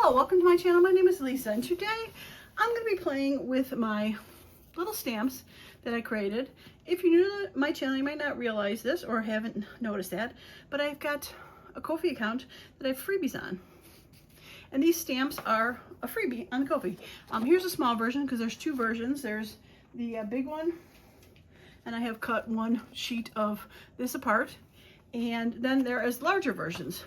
Hello, welcome to my channel. My name is Lisa, and today I'm going to be playing with my little stamps that I created. If you're new to my channel, you might not realize this or haven't noticed that, but I've got a Ko-fi account that I have freebies on. And these stamps are a freebie on the Ko-fi. Here's a small version because there's two versions. There's the big one, and I have cut one sheet of this apart. And then there is larger versions.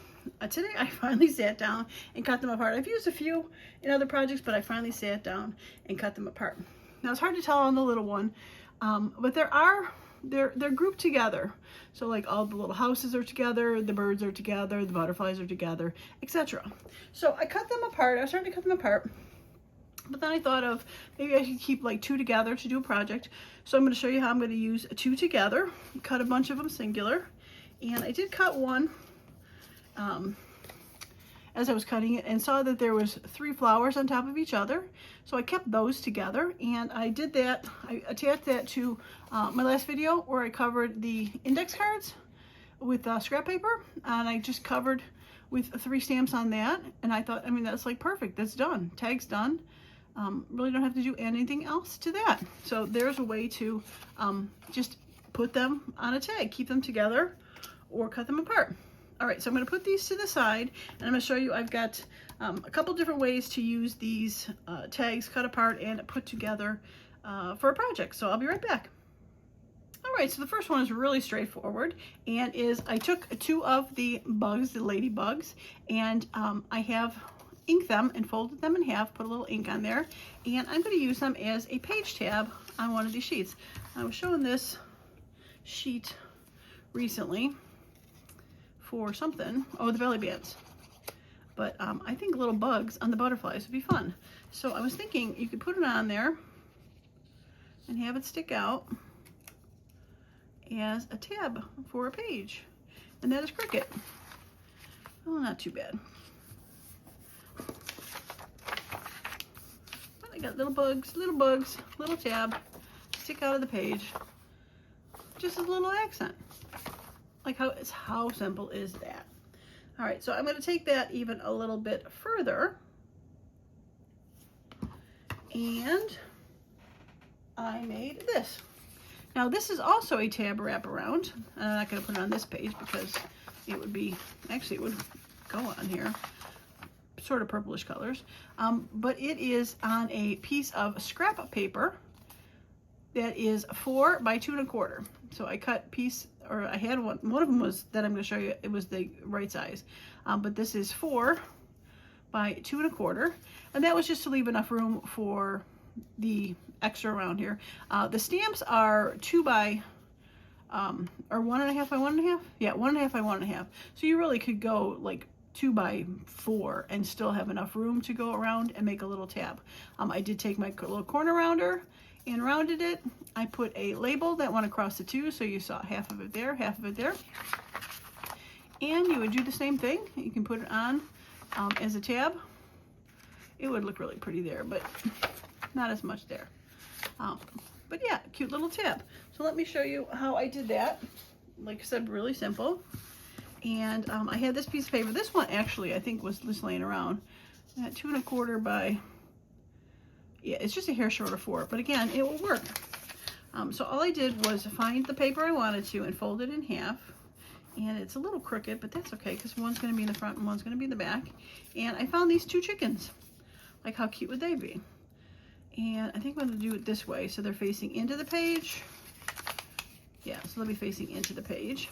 Today I finally sat down and cut them apart. I've used a few in other projects, but I finally sat down and cut them apart. Now it's hard to tell on the little one, but they're grouped together. So like all the little houses are together, the birds are together, the butterflies are together, etc. So I cut them apart. I was starting to cut them apart, but then I thought of maybe I should keep like two together to do a project. So I'm going to show you how I'm going to use two together, cut a bunch of them singular. And I did cut one as I was cutting it and saw that there was 3 flowers on top of each other. So I kept those together, and I did that. I attached that to my last video where I covered the index cards with scrap paper, and I just covered with 3 stamps on that. And I thought, I mean, that's like perfect. That's done. Tag's done. Really don't have to do anything else to that. So there's a way to just put them on a tag, keep them together, or cut them apart. All right, so I'm going to put these to the side, and I'm going to show you I've got a couple different ways to use these tags cut apart and put together for a project. So I'll be right back. All right, so the first one is really straightforward, and is I took 2 of the bugs, the ladybugs, and I have inked them and folded them in half, put a little ink on there, and I'm going to use them as a page tab on one of these sheets. I was showing this sheet recently for something. Oh, the belly bands. But I think little bugs on the butterflies would be fun. So I was thinking you could put it on there and have it stick out as a tab for a page. And that is Cricket. Oh, not too bad. But I got little bugs, little tab, stick out of the page. Just a little accent. Like how simple is that? All right, so I'm going to take that even a little bit further, and I made this. Now this is also a tab wraparound. I'm not going to put it on this page because it would be, actually it would go on here, sort of purplish colors, but it is on a piece of scrap paper that is 4 by 2 1/4. So I cut I had one of them was that I'm going to show you, it was the right size, but this is 4 by 2 1/4, and that was just to leave enough room for the extra around here. The stamps are 2 by or 1.5 by 1.5, yeah, 1.5 by 1.5. So you really could go like 2 by 4 and still have enough room to go around and make a little tab. I did take my little corner rounder and rounded it. I put a label that went across the 2, so you saw half of it there, half of it there. And you would do the same thing. You can put it on as a tab. It would look really pretty there, but not as much there. But yeah, cute little tab. So let me show you how I did that. Like I said, really simple. And I had this piece of paper. This one actually I think was just laying around. 2 1/4 by, yeah, it's just a hair short of 4, but again, it will work. So all I did was find the paper I wanted to and fold it in half. And it's a little crooked, but that's okay because one's going to be in the front and one's going to be in the back. And I found these 2 chickens. Like, how cute would they be? And I think I'm going to do it this way so they're facing into the page. Yeah, so they'll be facing into the page.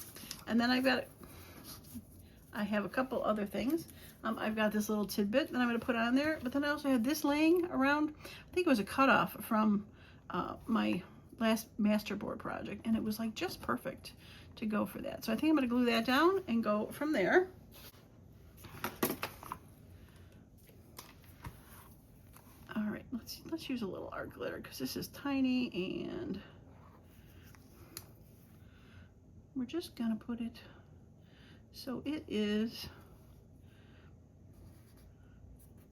And then I have a couple other things. I've got this little tidbit that I'm going to put on there, but then I also had this laying around. I think it was a cutoff from my last masterboard project, and it was like just perfect to go for that. So I think I'm going to glue that down and go from there. All right, let's use a little art glitter because this is tiny, and we're just going to put it so it is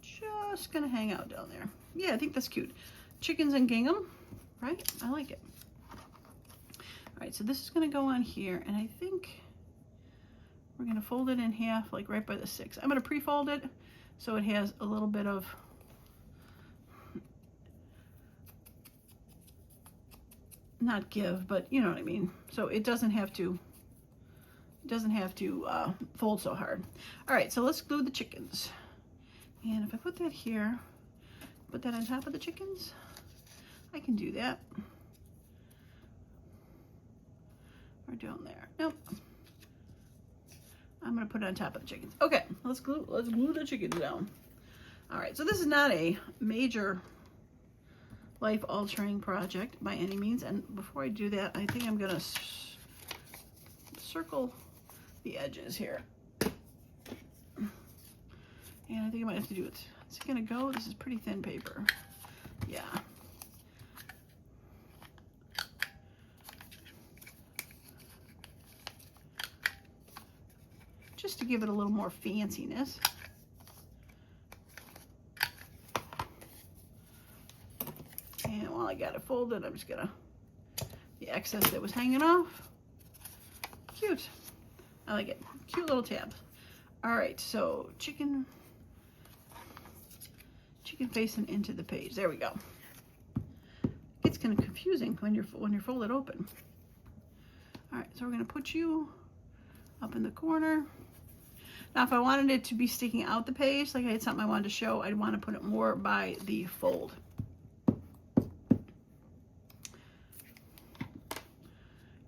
just gonna hang out down there. Yeah, I think that's cute. Chickens and gingham, right? I like it. All right, so this is gonna go on here, and I think we're gonna fold it in half, like right by the 6. I'm gonna pre-fold it so it has a little bit of not give, but you know what I mean. So it doesn't have to fold so hard. All right, so let's glue the chickens. And if I put that here, put that on top of the chickens, I can do that. Or down there. Nope. I'm gonna put it on top of the chickens. Okay, let's glue the chickens down. All right, so this is not a major life-altering project by any means, and before I do that, I think I'm gonna circle the edges here. And I think I might have to do it. Is it gonna go? This is pretty thin paper. Yeah. Just to give it a little more fanciness. And while I got it folded, I'm just gonna, the excess that was hanging off. Cute. I like it. Cute little tabs. All right, so chicken facing into the page. There we go. It's kind of confusing when you're folded open. All right, so we're gonna put you up in the corner. Now, if I wanted it to be sticking out the page, like I had something I wanted to show, I'd want to put it more by the fold.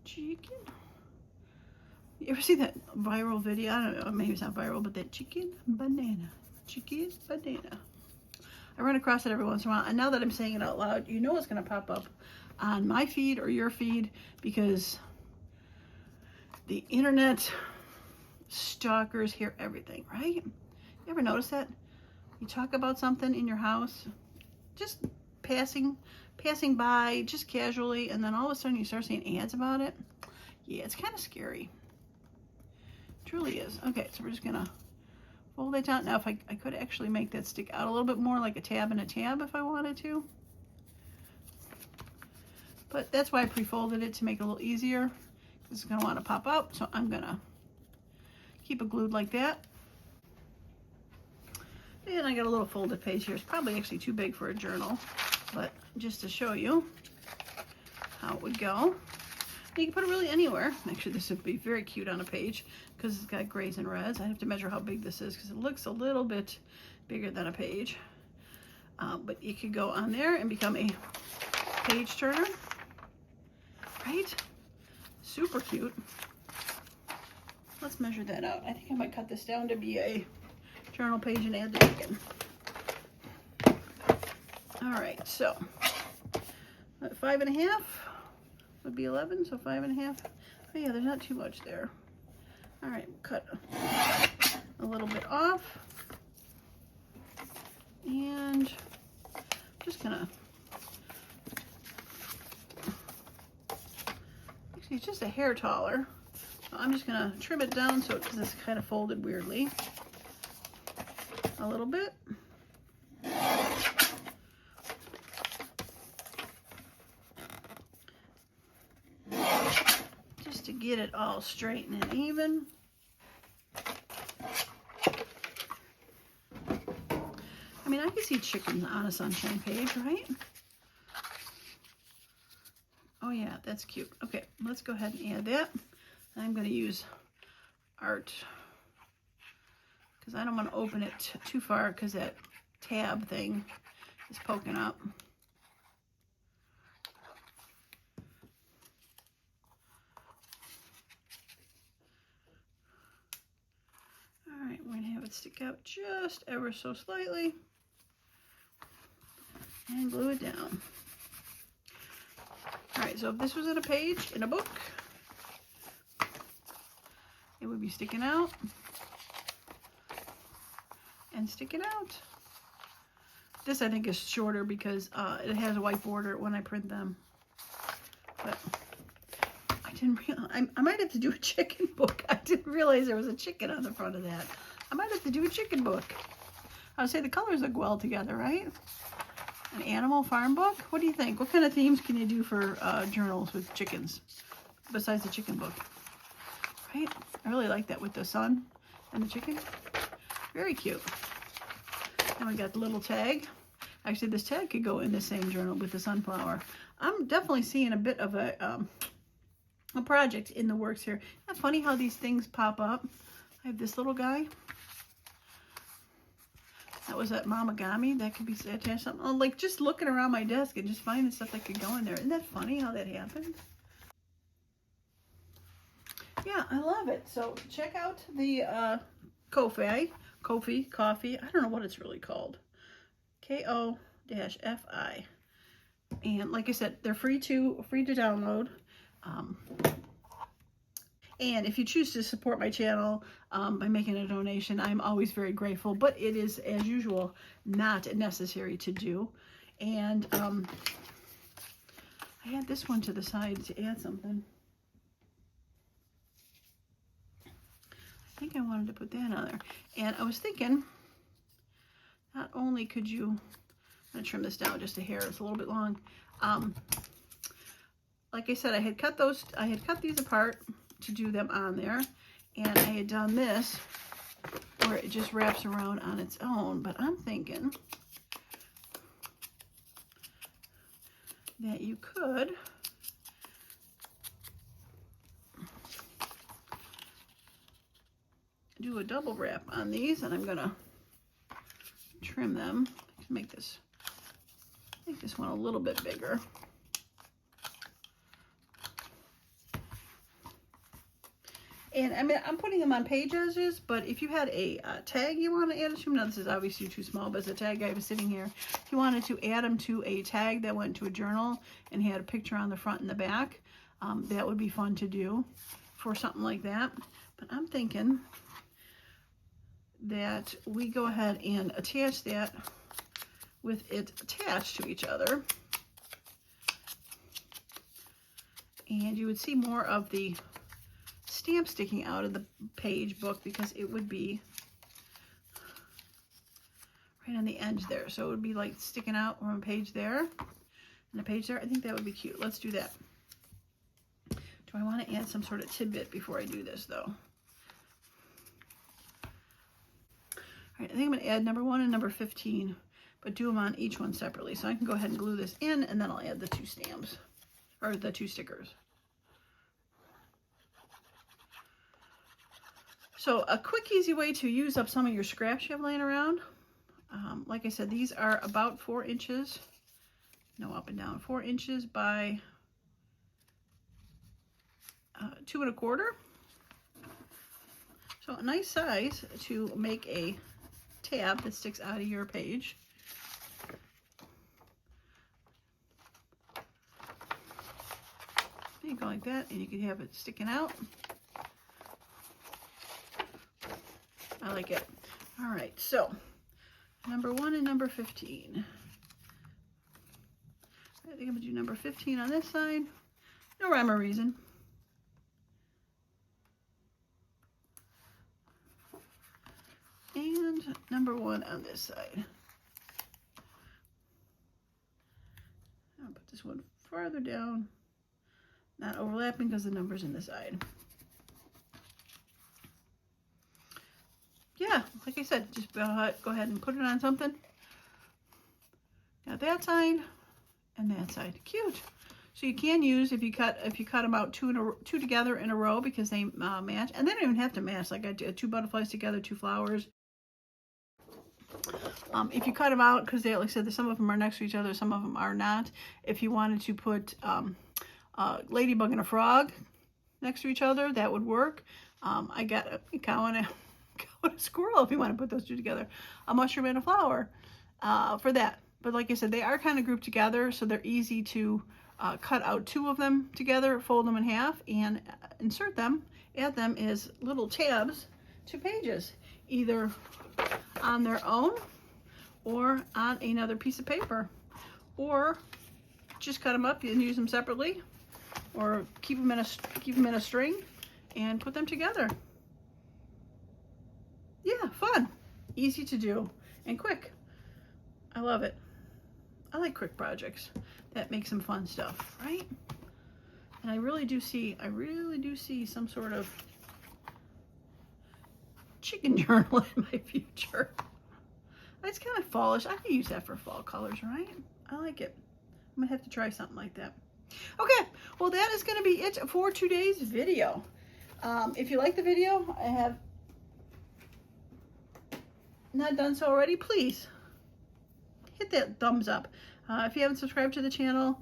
Chicken. You ever see that viral video? I don't know, maybe it's not viral, but that chicken banana. Chicken banana. I run across it every once in a while, and now that I'm saying it out loud, you know it's going to pop up on my feed or your feed, because the internet stalkers hear everything, right? You ever notice that? You talk about something in your house, just passing by, just casually, and then all of a sudden you start seeing ads about it. Yeah, it's kind of scary. It truly is. Okay, so we're just gonna fold it down. Now, if I could actually make that stick out a little bit more, like a tab and a tab if I wanted to. But that's why I pre-folded it, to make it a little easier. It's gonna want to pop out, so I'm gonna keep it glued like that. And I got a little folded page here. It's probably actually too big for a journal, but just to show you how it would go. You can put it really anywhere. Actually, this would be very cute on a page because it's got grays and reds. I have to measure how big this is because it looks a little bit bigger than a page. But it could go on there and become a page turner, right? Super cute. Let's measure that out. I think I might cut this down to be a journal page and add the chicken. All right, so 5.5 would be 11, so 5.5. Oh yeah, there's not too much there. All right, we'll cut a little bit off. And just gonna, actually it's just a hair taller. So I'm just gonna trim it down so because it's kind of folded weirdly. A little bit. Just to get it all straight and even. I mean, I can see chickens on a sunshine page, right? Oh yeah, that's cute. Okay, let's go ahead and add that. I'm going to use art because I don't want to open it too far because that tab thing is poking up. All right, we're going to have it stick out just ever so slightly and glue it down. All right, so if this was in a page, in a book, it would be sticking out and sticking out. This I think is shorter because it has a white border when I print them. But I didn't realize, I might have to do a chicken book. I didn't realize there was a chicken on the front of that. I might have to do a chicken book. I would say the colors look well together, right? An animal farm book? What do you think? What kind of themes can you do for journals with chickens besides the chicken book? Right? I really like that with the sun and the chicken. Very cute. And we got the little tag. Actually, this tag could go in the same journal with the sunflower. I'm definitely seeing a bit of a project in the works here. Isn't that funny how these things pop up? I have this little guy. That was that Mamagami. That could be attached something. Oh, like just looking around my desk and just finding stuff that could go in there. Isn't that funny how that happened? Yeah, I love it. So check out the Ko-Fi. I don't know what it's really called. Ko-Fi. And like I said, they're free to download. And if you choose to support my channel by making a donation, I'm always very grateful. But it is, as usual, not necessary to do. And I had this one to the side to add something. I think I wanted to put that on there. And I was thinking, not only could you, I'm going to trim this down just a hair, it's a little bit long. Like I said, I had cut these apart to do them on there. And I had done this where it just wraps around on its own. But I'm thinking that you could do a double wrap on these, and I'm gonna trim them to make this one a little bit bigger. And I mean, I'm putting them on page edges, but if you had a tag you want to add to them, now this is obviously too small, but as a tag I was sitting here, if you wanted to add them to a tag that went to a journal and had a picture on the front and the back, that would be fun to do for something like that. But I'm thinking that we go ahead and attach that with it attached to each other. And you would see more of the stamp sticking out of the page book because it would be right on the edge there. So it would be like sticking out from a page there and a page there. I think that would be cute. Let's do that. Do I want to add some sort of tidbit before I do this though? All right, I think I'm going to add number 1 and number 15, but do them on each one separately. So I can go ahead and glue this in, and then I'll add the 2 stamps, or the 2 stickers. So a quick, easy way to use up some of your scraps you have laying around. Like I said, these are about 4 inches. No, up and down. 4 inches by 2 1/4. So a nice size to make a tab that sticks out of your page. You go like that, and you can have it sticking out. I like it. All right, so number 1 and number 15. I think I'm gonna do number 15 on this side. No rhyme or reason. And number 1 on this side. I'll put this one farther down, not overlapping because the number's in the side. Yeah, like I said, just go ahead and put it on something. Got that side and that side. Cute. So you can use, if you cut them out two together in a row because they match, and they don't even have to match. Like I did 2 butterflies together, 2 flowers. If you cut them out, because they, like I said, some of them are next to each other, some of them are not. If you wanted to put a ladybug and a frog next to each other, that would work. I got a cow and a squirrel if you want to put those 2 together. A mushroom and a flower for that. But like I said, they are kind of grouped together, so they're easy to cut out 2 of them together, fold them in half, and insert them, add them as little tabs to pages, either on their own or on another piece of paper, or just cut them up and use them separately, or keep them in a string and put them together. Yeah, fun, easy to do, and quick. I love it. I like quick projects that make some fun stuff, right? And I really do see some sort of chicken journal in my future. it's kind of fallish. I can use that for fall colors, right? I like it. I'm gonna have to try something like that. Okay, well that is gonna be it for today's video. If you like the video, I have not done so already, please hit that thumbs up. If you haven't subscribed to the channel,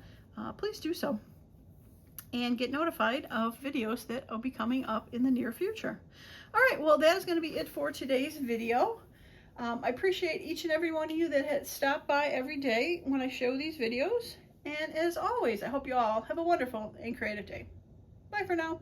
please do so. And get notified of videos that will be coming up in the near future. All right, well that is gonna be it for today's video. I appreciate each and every one of you that has stopped by every day when I show these videos. And as always, I hope you all have a wonderful and creative day. Bye for now.